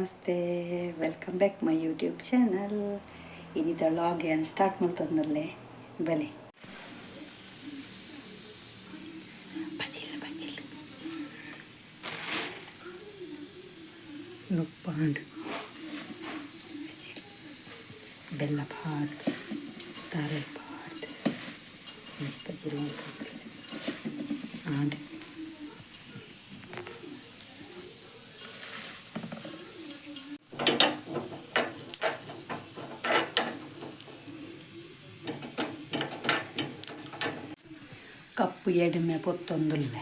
ನಮಸ್ತೆ, welcome back my YouTube channel. ಇನ್ನಿದ್ದ vlog ಏನು ಸ್ಟಾರ್ಟ್ ಮಾಡ್ತಂದಲ್ಲೇ ಬಲೆ ನುಪ್ಪಾಂಡು ಬೆಲ್ಲ ಪಾಡ್ ತಾರೆ ಪಾಡ್ ಬಜ್ಜಿಲು ಆಂಡ್ ಕಪ್ಪು ಎಡಿಮೆ ಪೊತ್ತೊಂದುಲ್ಲೆ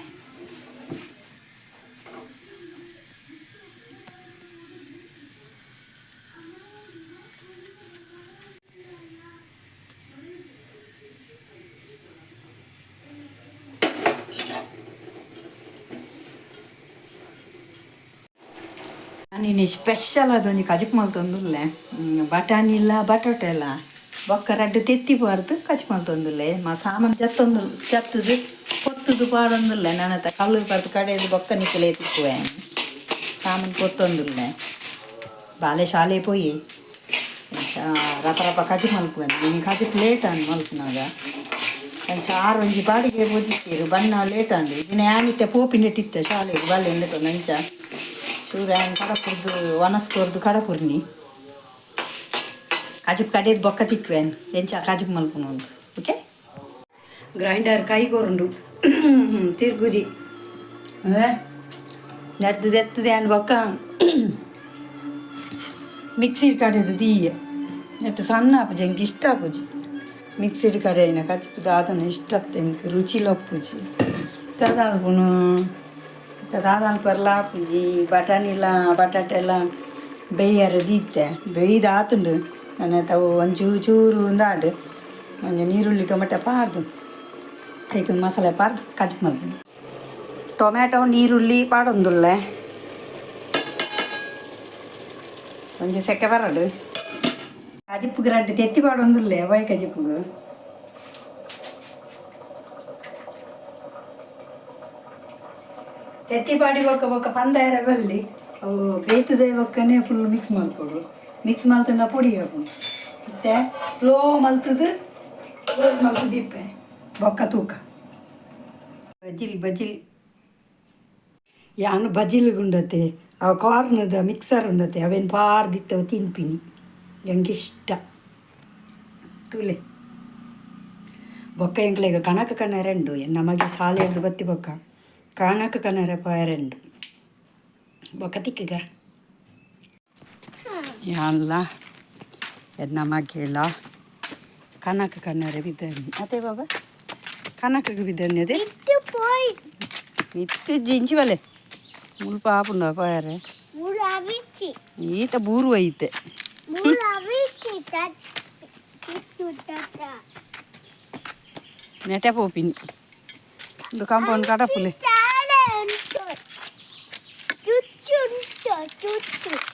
ನಾನಿನ್ನು ಸ್ಪೆಷಲ್ ಅದೊಂದು ಕಜಕ್ ಮಲ್ತೊಂದುಲ್ಲೆ ಬಟಾಣಿ ಇಲ್ಲ ಬಟಾಟೆ ಇಲ್ಲ ಬೊಕ್ಕ ರಡ್ಡು ತೆತ್ತಿಬಾರ್ದು ಕಚ್ ಮಲ್ತೊಂದುಲ್ಲೆ ಸಾಮಾನು ಚತ್ತದು ಕೊತ್ತದು ಪಾಡೊಂದುಲ್ಲೆ ನನ್ನತ್ತ ಕಲ್ಲು ಬರ್ದು ಕಡೆಯದು ಬೊಕ್ಕ ನಿಕ್ಕಲೆ ತಿಕ್ಕುವೆ ಸಾಮಾನು ಕೊತ್ತೊಂದುಲ್ಲೆ ಬಾಲೆ ಶಾಲೆ ಪೋಯಿ ರಪ ರಪ ಕಜಿ ಮಲ್ಪುವೆ ನೀನು ಕಜಕ್ ಲೇಟ್ ಅಂದು ಮಲ್ಪುನಾಗ ಆರು ಒಂಜಿ ಬಾಡಿಗೆ ಓದಿತ್ತೀರು ಬಣ್ಣ ಲೇಟ್ ಅಂದು ಇದನ್ನ ಯಾನಿತ್ತೆ ಪೋಪಿನೆಟ್ಟಿತ್ತೆ ಶಾಲೆಗೆ ಬಾಲೆ ಎಂದಕ್ಕೆ ನಂಚ ಸೂರ್ಯನ ಕಡಪುರ್ದು ವನಸ್ಕೋರ್ದು ಕಡಪುರ್ನಿ ಕಾಜು ಕಡೆದು ಬೊಕ್ಕ ತಿಕ್ವೇನು ಎಂಚ ಕಾಜು ಮಲ್ಪುನು ಉಂಟು ಓಕೆ. ಗ್ರೈಂಡರ್ ಕೈಗೋರುಂಡು ತಿರ್ಗುಜಿ ನೆಡ್ದು ಎತ್ತದೆ ಅನ್ ಬೊಕ್ಕ ಮಿಕ್ಸಿಡ್ ಕಡೆದು ದೀಯ ನೆಟ್ಟು ಸಣ್ಣ ಆಪುಜಿ ಎಂಗೆ ಇಷ್ಟ ಆಪುಜಿ ಮಿಕ್ಸಿಡ್ ಕಡೆಯಿನ ಕಚ್ಪುದು ಅದನ್ನು ಇಷ್ಟತ್ತೆ ಎಂಗೆ ರುಚಿಲೊಪ್ಪುಜಿ ತದಾಲ್ಪುನು ತದಾದ ಪರ್ಲ ಆಪುಜಿ ಬಟಾಣಿಲ್ಲ ಬಟಾಟೆ ಎಲ್ಲ ಬೇಯ್ಯಾರ ದೀತ್ತೆ ಬೇಯ್ದು ಆತುಂಡು ನನ್ನ ತಾವು ಒಂದು ಚೂರು ಒಂದಾಡು ಒಂದು ನೀರುಳ್ಳಿ ಟೊಮೆಟೊ ಪಾರ್ದು ಅದಕ್ಕೆ ಮಸಾಲೆ ಪಾರ್ದು ಕಜಕ್ ಮಲ್ಪು ಟೊಮೆಟೊ ನೀರುಳ್ಳಿ ಪಾಡೊಂದುಲ್ಲೆ ಒಂಜಿ ಸೆಕೆ ಬರಡು ಕಜಿಪ್ಪುಗೆ ರಡ್ಡು ತೆತ್ತಿ ಪಾಡೊಂದುಲ್ಲೆ ಬಾಯ್ ಕಜಿಪ್ಪುಗೆ ತೆತ್ತಿ ಪಾಡಿ ಬೊಕ್ಕ ಬೊಕ್ಕ ಪಂದಾಯರ ಬಲ್ಲಿ ಅವು ಬೇಯ್ತದೆ ಬೊಕ್ಕನೆ ಫುಲ್ ಮಿಕ್ಸ್ ಮಾಡ್ಕೊಡು ಮಿಕ್ಸ್ ಮಲ್ತಂಡ ಪುಡಿ ಹಾಕು ಮತ್ತೆ ಸ್ಲೋ ಮಲ್ತದು ಇಪ್ಪೆ ಬೊಕ್ಕ ತೂಕ ಬಜಿಲ್ ಯಾನು ಬಜಿಲ್ಗುಂಡತೆ ಅವು ಕಾರ್ನದ ಮಿಕ್ಸರ್ ಉಂಡತೆ ಅವೇನು ಪಾಡ್ದಿತ್ತವು ತಿನ್ಪಿನಿ ಎಂಗಿಷ್ಟ ತುಲೆ ಬೊಕ್ಕ ಎಂಕ್ಲೆಗ ಕನಕ ಕಣ್ಣರೆಂಡು ನಮಗೆ ಶಾಲೆ ಹಿಡ್ದು ಬತ್ತಿ ಬೊಕ್ಕ ಕನಕ ಕಣ್ಣರೆ ಪಾಯರೆಂಡು ಬೊಕ್ಕ ತಿಕ್ಕಗ ಯಾನ್ಲ ನಮಗೆಲ್ಲ ಕನಕ ಕಣ್ಣರೆ ಬಿದ್ದನಿ ಅದೇ ಬಾಬಾ ಕನಕಗೆ ಬಿದ್ದನಿ ಅದೇ ನಿತ್ಯ ಜಿಂಚಿ ಬಲೆ ಮುಲ್ಪ ಆಪುಂಡ ಪಾಯರೆ ಈತ ಬೂರು ಐತೆ ನೆಟೆ ಪೋಪಿನಿ ಒಂದು ಕಾಂಪೌಂಡ್ ಕಡಪುಲೆ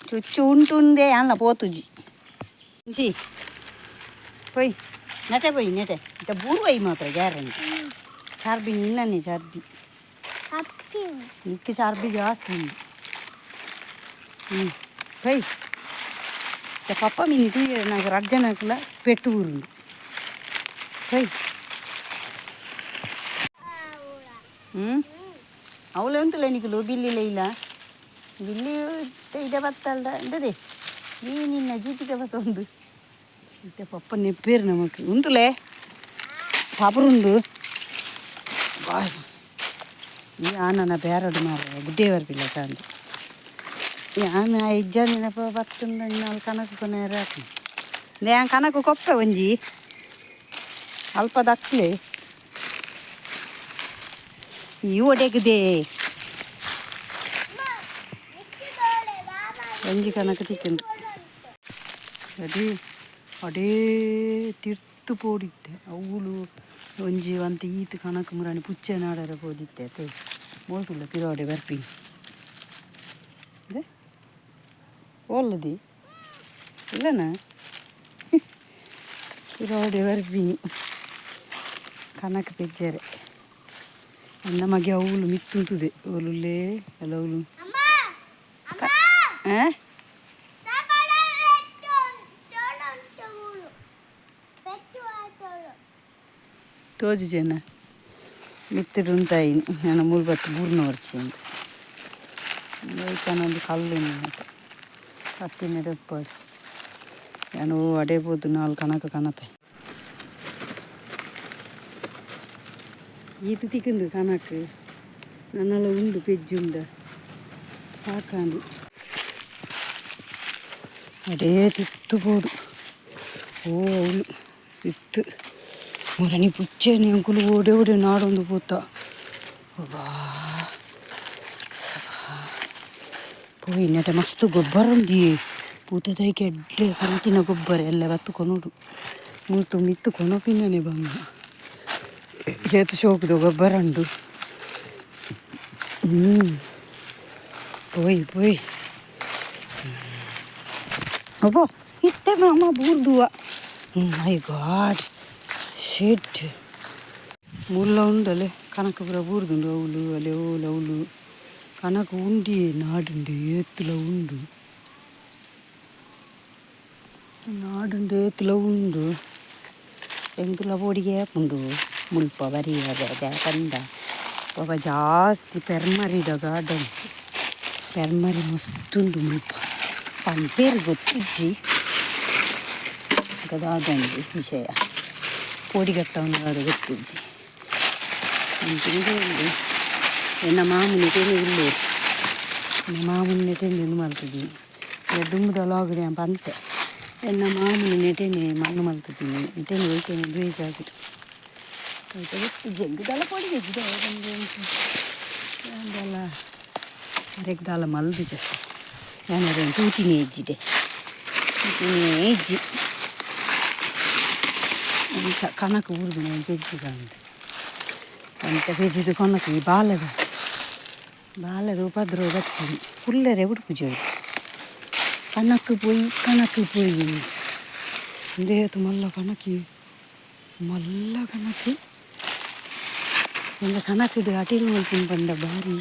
ಚುಚ್ಚು ಉಂಟುಂದೆ ಅಲ್ಲ ಪೋತುಜಿ ಜಿ ಪೊಯ್ ನೆಟೆ ಪೊಯ್ ನೆಟೆ ಇತ್ತ ಬೂರು ಐ ಮಾತ್ರ ಗ್ಯಾರಂಟಿ ಚಾರ್ಬಿ ನಿನ್ನನೆ ಚಾರ್ಬಿ ಇಕ್ಕೆ ಚಾರ್ಬಿ ಜಾಸ್ತಿ ಪೊಯ್ ಪಪ್ಪ ಮೀನು ತೀರ నాకు రజ్జనకుల పెట్టు ఊరు పై ಅವಳು ಎಂತಲ್ಲ ನಿಖಲು ಬಿಲ್ಲಿಲ್ಲ ಇಲ್ಲ ಬಿಲ್ಲಿ ಇದೆ ಬತ್ತಲ್ದ ಎಂದದೆ ನೀ ನಿನ್ನ ಜೀತಿಗೆ ಬತ್ತೊಂದು ಮತ್ತೆ ಪಪ್ಪ ನೆಪ್ಪೇರು ನಮಕ್ ಉಂತುಲೆ ಪಾಪರುಂಡು ಈ ಆನನ ಬೇರಡು ಮಾರ ಗುಡ್ಡೆ ಬರ್ಪಿಲ್ಲ ತಂದು ಯಾನ 5 ಜನ ನೆನಪ ಬತ್ತುಂಡು ನಾಲ್ಕು ಕನಕು ಕೊನೆಯರ ಹಾಕಿ ನ್ಯಾ ಕನಕು ಕೊಕ್ಕ ಒಂಜಿ ಅಲ್ಪ ದಕ್ಲೆ ಈ ಒಡೆಗದೆ ಒಂಜಿ ಕನಕ ತಿಕ್ಕಂಡು ಅದೇ ಅಡೇ ತಿರ್ತು ಪೋಡಿತ್ತೆ ಅವಳು ಒಂಜಿ ಅಂತ ಈತ ಕನಕ ಮುರಾಣಿ ಪುಚ್ಚೆ ನಾಡರ ಪೋದಿತ್ತೆ ಅದೇ ಮೋಲ್ತುಲ್ಲ ಪಿರೋಡೆ ಬರ್ಪಿನಿ ಅದೇ ಓಲ್ಲದಿ ಇಲ್ಲನಾ ಪಿರೋಡೆ ಬರ್ಪಿನಿ ಕನಕ ಪೆಜ್ಜರೆ ನಮಗೆ ಅವಳು ಮಿತ್ತುಂತದೆ ಅವಳುಲ್ಲೇ ಎಲ್ಲ ಅವಳು ತೋಜು ಜನ ಮಿತ್ತಡು ಉಂಟಾಯಿ ನಾನು 3 ವರ್ಷ ಒಂದು ಕಲ್ಲು ಹತ್ತಿನ ಡೆಪ್ಪಾಡು ನಾನು ಅಡೇಬೋದು 4 ಕಣಕ ಕಣತೆ ಈತ ತಿಕ್ಕಂದು ಕಣಕ್ಕೆ ನನ್ನೆಲ್ಲ ಉಂಡು ಪೆಜ್ಜುಂಡ ಸಾಕಾಂದು ಅಡೇ ತಿತ್ತು ಬೋಡು ಓ ಅವಳು ತಿತ್ತು ಮರಣಿ ಪುಚ್ಚೇನೆ ಅಂಕುಲು ಓಡೆ ಓಡೆ ನಾಡೊಂದು ಪೋತ ಪೋಯಿ ನೆಟ ಮಸ್ತ್ ಗೊಬ್ಬರ ಉಂಡಿ ಪೂತದೈಕೆ ಎಡ್ಡೆ ಕಂಚಿನ ಗೊಬ್ಬರ ಎಲ್ಲ ಬತ್ತುಕೊನೋಡು ಮೂತು ಮಿತ್ತು ಕೊನಪಿನೇ ಬಂಗ ಏತು ಶೋಕದು ಗೊಬ್ಬರ ಉಂಡು ಪೋಯಿ ಪೋಯಿ ಅಬ್ಬೋ ಇತ್ತೆ ಮಾಮ ಬೂರ್ದುವ ಮೈ ಗಾಡ್ ಶೆಡ್ ಮುಲ್ಲ ಉಂಡಲೆ ಕನಕ ಪುರ ಬೂರ್ದುಂಡು ಅವಳು ಅಲೆ ಓಲು ಅವಳು ಕನಕ ಉಂಡಿ ನಾಡುಂಡು ಏತುಲ ಉಂಡು ನಾಡುಂಡು ಏತುಲ ಉಂಡು ಎಂಕುಲ ಬೋಡಿಗೆ ಉಂಡು ಮುಲ್ಪ ಬರಿಯದ ಕಂದ ಪಾಪ ಜಾಸ್ತಿ ಪೆರ್ಮರಿದ ಗಾರ್ಡನ್ ಪೆರ್ಮರಿ ಮಸ್ತುಂಡು ಮುಲ್ಪ ಪಂಪೇರು ಗೊತ್ತಿಜ್ಜಿ ಗದಾದಂದು ವಿಷಯ ಪೋಡಿಗಟ್ಟವನು ಅದು ಗೊತ್ತಿಜ್ಜಿ ಅಂತಿಂದು ಎನ್ನ ಮಾಮೂಲಿ ತೆನೆ ಇಲ್ಲೇ ಎನ್ನ ಮಾಮೂಲಿ ನೆಟೆಂದು ಮಾಡ್ತಿದ್ದೀನಿ ದುಂಬುದಲಾಗಡೆ ಅಂತೆ ಎನ್ನ ಮಾಮೂಲಿ ನೆಟೆನೆ ಮಣ್ಣು ಮಾಡ್ತಿದ್ದೀನಿ ನೆಟೆನೆ ಹೋಯ್ತೇನೆ ಬೇಜಾಗಿರು ಆಯ್ತು ಗೊತ್ತು ಜಗ್ಗದಲ್ಲ ಪೊಡಿಗೆಜ್ಜಿದೆ ಒಂದೆಲ್ಲ ಅರೆಗ್ದಾಲ ಮಲ್ದಿಜ ಏನಾದ್ರು ತೂತಿನೇ ಹೆಜ್ಜಿದೆ ತೂತಿನೇ ಹೆಜ್ಜಿ ಕಣಕ ಊರ್ದು ನಾನು ಪೆಜ್ಜಿದ ಅಂತ ಪೆಜ್ಜಿದು ಕೊನಕ ಈ ಬಾಲದ ಉಪದ್ರವ ಬರ್ತದೆ ಪುಲ್ಲರೆ ಉಡುಪುಜೋರು ಕಣಕ್ಕೆ ಪೋಯಿ ದೇಹತ್ತು ಮಲ್ಲ ಕಣಕಿ ಎಲ್ಲ ಕಣಕಿಡು ಅಟೀಲ್ ಮಾಡ್ಕೊಂಡು ಬಂದ ಭಾರಿ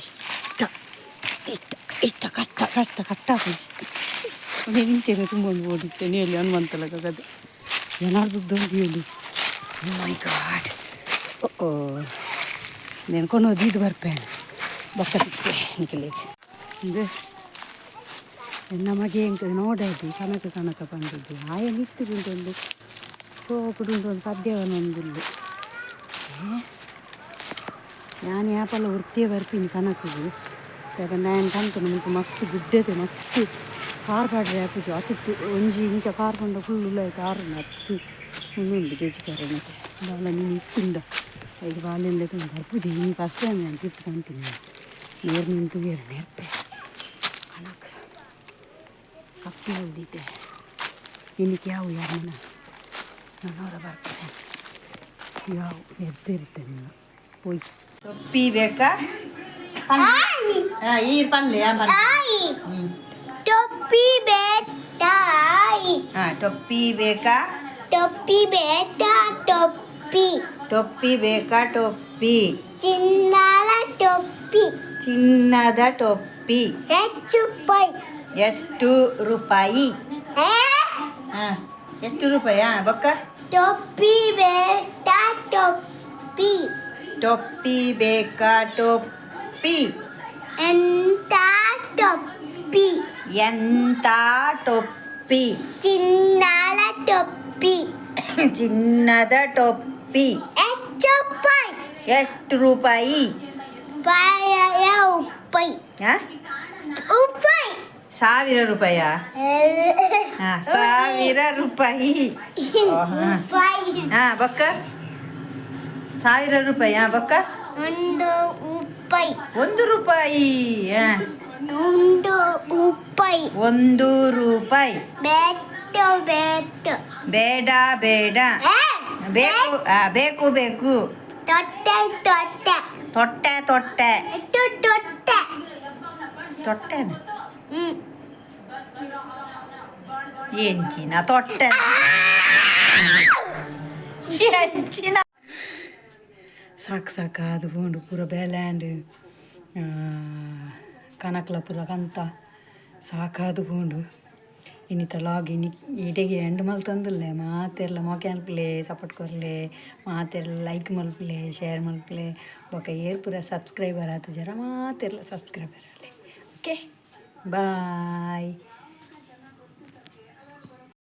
ಇಷ್ಟ ಕಷ್ಟ ಅದೇ ನಿಂಚೆನೆ ತುಂಬ ಒಂದು ಓಡಿತ್ತೇನೆ ಹೇಳಿ ಹನುಮಂತಲ ಕಗದೆ ಏನಾಡ್ದು ಹೇಳಿ ಮೈ ಗಾಡ್ ಓ ನೆನ್ಕೊಂಡು ಇದು ಬರ್ಪೇನೆ ಬಕ್ಕ ತಿಕ್ಕೆ ನಿಖಲಿಗೆ ಅಂದರೆ ನಮಗೆ ಎಂತ ನೋಡೋದು ಕನಕ ಬಂದಿದ್ದು ಆಯ ನಿಂತುಂಟೊಂದು ಸೋಕುಡುಂಟು ಒಂದು ಪದ್ಯವನ್ನೊಂದಿಲ್ಲ ನಾನು ಯಾಪಲ್ಲ ವೃತ್ತಿಯೇ ಬರ್ತೀನಿ ಕನಕಗೆ ಯಾಕಂದ್ರೆ ನಾನು ಕಂತು ನಮಗೆ ಮಸ್ತ್ ಗುಡ್ಡತೆ ಮಸ್ತ್ ಕಾರ್ ಪಾಡ್ರೆ ಹಾಕಿದ್ದು ಹತ್ತಿತ್ತು ಒಂಜಿ ಇಂಚ ಕಾರ್ ಬಂದ ಫುಲ್ಲು ಕಾರು ಹತ್ತು ಮುಂದುಂಡು ಬೇಜಿಕಾರಣಕ್ಕೆ ಬಾಲ ನೀನು ಇತ್ತುಂಡ ಈಗ ಬಾಲಿಂದ ತುಂಬ ಪೂಜೆ ನೀನು ಫಸ್ಟ್ ಟೈಮ್ ನಾನು ತಿತ್ತು ಕಂತೀನಿ ನೇರು ನಿಂತು ನೆರ್ಪೆ ಕನಕ ಕಪ್ಪಿ ಹೊಲ್ದಿದ್ದೆ ಇನ್ನಕ್ಕೆ ಯಾವ ಯಾರನ್ನ ನನ್ನವರ ಬರ್ತಾರೆ ಯಾವ ಎದ್ದಿರುತ್ತೆ ನೀನು ಹೋಯ್ ಟೊಪ್ಪಿ ಬೇಕಾ ಈ ಪಲ್ಯ ಟೊಪ್ಪಿ ಬೇಟಾಯಿ ಟೊಪ್ಪಿ ಬೇಕಾ ಟೊಪ್ಪಿ ಬೇಟಾ ಟೊಪ್ಪಿ ಬೇಕಾ ಟೊಪ್ಪಿ ಚಿನ್ನದ ಟೊಪ್ಪಿ ಎಷ್ಟು ರೂಪಾಯಿ ಎಷ್ಟು ರೂಪಾಯಿ ಬೊಕ್ಕ ಟೊಪ್ಪಿ ಬೇಟಾ ಟೊಪ್ಪಿ ಬೇಕಾ ಟೊಪ್ಪಿ ಎಂತ ಟೊಪ್ಪಿ ಚಿನ್ನದ ಟೊಪ್ಪಿ ಎಷ್ಟು ರೂಪಾಯಿ ಉಪ್ಪಾಯಿ 1000 ರೂಪಾಯ 1000 ರೂಪಾಯಿ ಬೊಕ್ಕ 1000 ರೂಪಾಯಿ ಬೊಕ್ಕ 1 ರೂಪಾಯಿ 1 ರೂಪಾಯಿ ಬೇಡ ಬೇಕು ತೊಟ್ಟೆ ಎಂಚಿನ ತೊಟ್ಟೆ ಎಂಚಿನ ಸಾಕು ಅದು ಬೋಂಡು ಪೂರ ಬೇಲ್ಯಾಂಡ್ ಕನಕ್ಲ ಪೂರ ಕಂತ ಸಾಕಾದು ಬೋಂಡು ಇನ್ನಿತ ಲಾಗ್ ಈಟೆಗೆ ಎಂಡ್ ಮಲ್ತಂದಿಲ್ಲ ಮಾತೆಲ್ಲ ಮೊಕೆ ಅನ್ಪ್ಲೆ ಸಪೋರ್ಟ್ ಕೊರ್ಲೆ ಮಾತೆಲ್ಲ ಲೈಕ್ ಮಲ್ಪ್ಲೆ ಶೇರ್ ಮಲ್ಪ್ಲೆ ಬೊಕ ಏರ್ ಪೂರ ಸಬ್ಸ್ಕ್ರೈಬರ್ ಆತ ಜರ ಮಾತೆಲ್ಲ ಸಬ್ಸ್ಕ್ರೈಬರ್ ಆಗಲಿ. ಓಕೆ ಬಾಯ್.